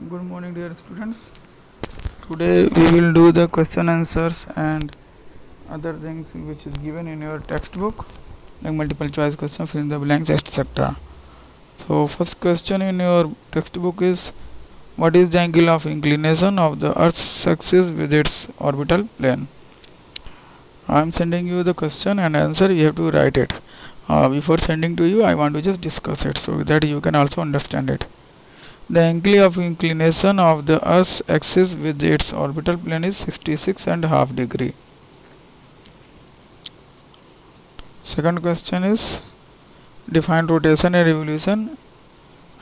Good morning, dear students. Today we will do the question answers and other things which is given in your textbook, like multiple choice question, fill in the blanks, etc. So first question in your textbook is, what is the angle of inclination of the Earth's axis with its orbital plane? I am sending you the question and answer. You have to write it. Before sending to you, I want to just discuss it so that you can also understand it. The angle of inclination of the Earth's axis with its orbital plane is 66.5 degree. Second question is, define rotation and revolution.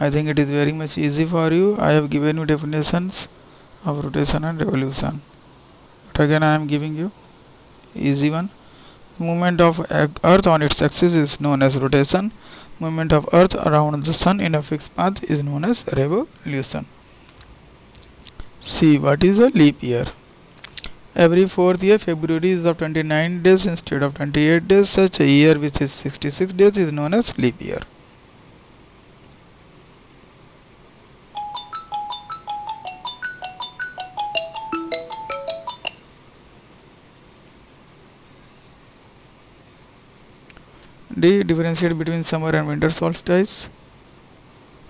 I think it is very much easy for you. I have given you definitions of rotation and revolution, but again I am giving you easy one. Movement of Earth on its axis is known as rotation. Movement of Earth around the Sun in a fixed path is known as revolution. See, what is a leap year? Every fourth year, February is of 29 days instead of 28 days. Such a year which is 66 days is known as leap year. D. Differentiate between summer and winter solstice.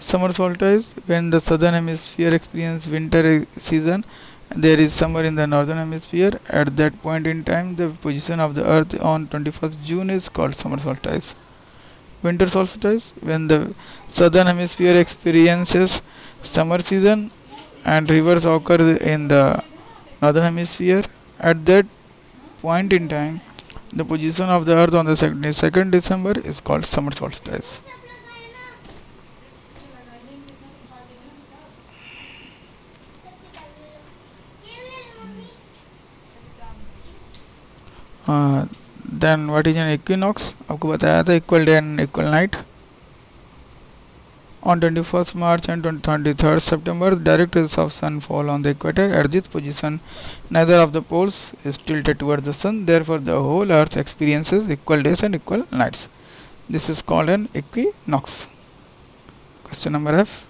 Summer solstice, when the southern hemisphere experiences winter season, there is summer in the northern hemisphere. At that point in time, the position of the earth on 21st June is called summer solstice. Winter solstice, when the southern hemisphere experiences summer season and reverse occurs in the northern hemisphere. At that point in time, the position of the earth on the 2nd December is called summer solstice. Then what is an equinox? आपको बताया था equal day and equal night. On 21st March and 23rd September, direct rays of sun fall on the equator. At this position, neither of the poles is tilted towards the sun. Therefore, the whole earth experiences equal days and equal nights. This is called an equinox. Question number F.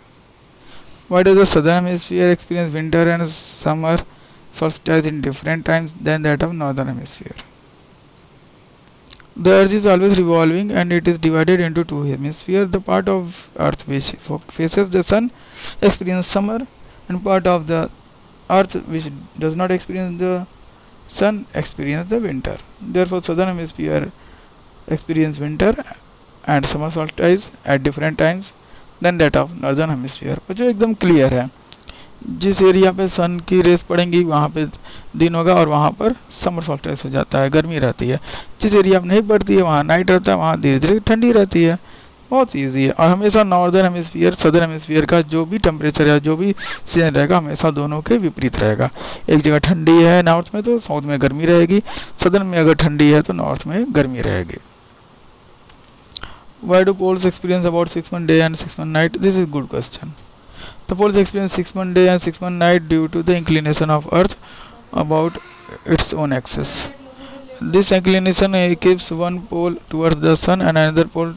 Why does the southern hemisphere experience winter and summer solstice in different times than that of northern hemisphere? The earth is always revolving and it is divided into two hemispheres. The part of earth which faces the sun experiences summer, and part of the earth which does not experience the sun experiences the winter. Therefore, southern hemisphere experience winter and summer solstice at different times than that of northern hemisphere. जो एकदम clear है, जिस area पे सन की race पड़ेंगी वहाँ पे दिन होगा और वहाँ पर समर सॉल्स्टिस हो जाता है, गर्मी रहती है. जिस एरिया में नहीं पड़ती है वहाँ नाइट रहता है, वहाँ धीरे धीरे ठंडी रहती है. बहुत ईजी है. और हमेशा नॉर्दर्न हेमिस्फीयर सदर्न हेमिस्फीयर का जो भी टेम्परेचर है, जो भी सीजन रहेगा, हमेशा दोनों के विपरीत रहेगा. एक जगह ठंडी है नॉर्थ में तो साउथ में गर्मी रहेगी, सदर्न में अगर ठंडी है तो नॉर्थ में गर्मी रहेगी. Why do poles experience about 6-month day and 6-month night? This is a good question. The poles experience 6-month day and 6-month night due to the inclination of Earth about its own axis. This inclination keeps one pole towards the sun and another pole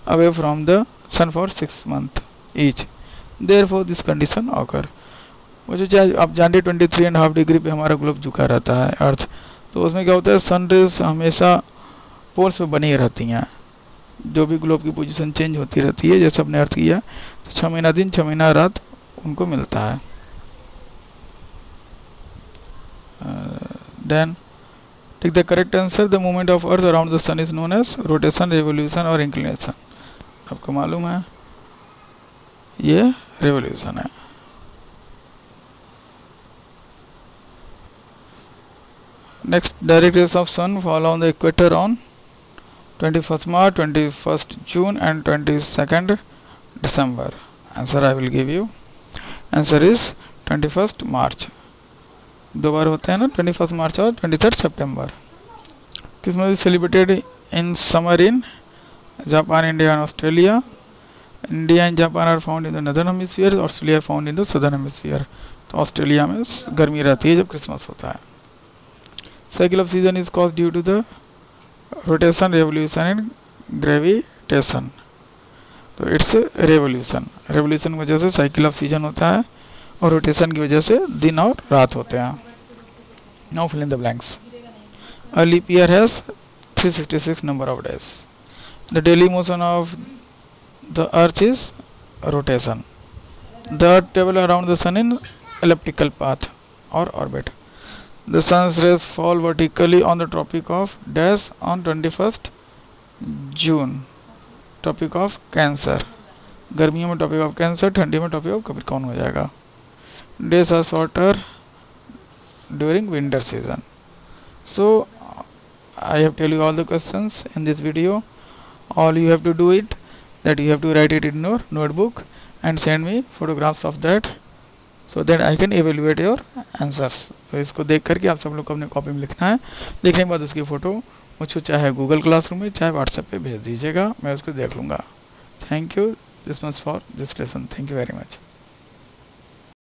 away from the sun for 6 months each. Therefore, this condition occur. वो जो चाहे आप जानते 23.5 degree पे हमारा globe झुका रहता है अर्थ, तो उसमें क्या होता है, सन रेज हमेशा पोल्स पे बनी रहती हैं. जो भी ग्लोब की पोजीशन चेंज होती रहती है, जैसे अपने अर्थ किया तो 6 महीना दिन 6 महीना रात उनको मिलता है. Then take the correct answer. The movement of earth around the sun is known as rotation, revolution और इंक्लिनेशन. आपको मालूम है ये रेवोल्यूशन है. Next, direct rays of sun fall on the equator on 21st March, 21st June and 22nd December. Answer I will give you. Answer is 21st March. दो बार होते हैं ना, 21st March और 23rd September. किसमें celebrated in summer in Japan, India and Australia. India and Japan are found in the northern hemisphere, Australia found in the southern hemisphere. तो Australia में गर्मी रहती है जब क्रिसमस होता है. Cycle of season is caused due to the rotation, revolution and gravitation. तो it's revolution. Revolution की वजह से साइकिल ऑफ सीजन होता है. और रोटेशन की वजह से दिन और रात होते हैं। Now fill in the blanks. A leap year has 366 number of days. The daily motion of the earth is rotation. The earth travels around the sun in elliptical path or orbit. The sun's rays fall vertically on the tropic of dash on 21st June. Tropic of Cancer. गर्मियों में topic of cancer, ठंडी में topic of Capricorn हो जाएगा। Days are shorter during winter season. So I have tell you all the questions in this video. All you have to do it that you have to write it in your notebook and send me photographs of that so that I can evaluate your answers. तो इसको देख करके आप सब लोग को अपने copy में लिखना है। लिखने के बाद उसकी फ़ोटो मुझको चाहे गूगल क्लासरूम में चाहे व्हाट्सएप पे भेज दीजिएगा, मैं उसको देख लूँगा। Thank you this much for this lesson. Thank you very much.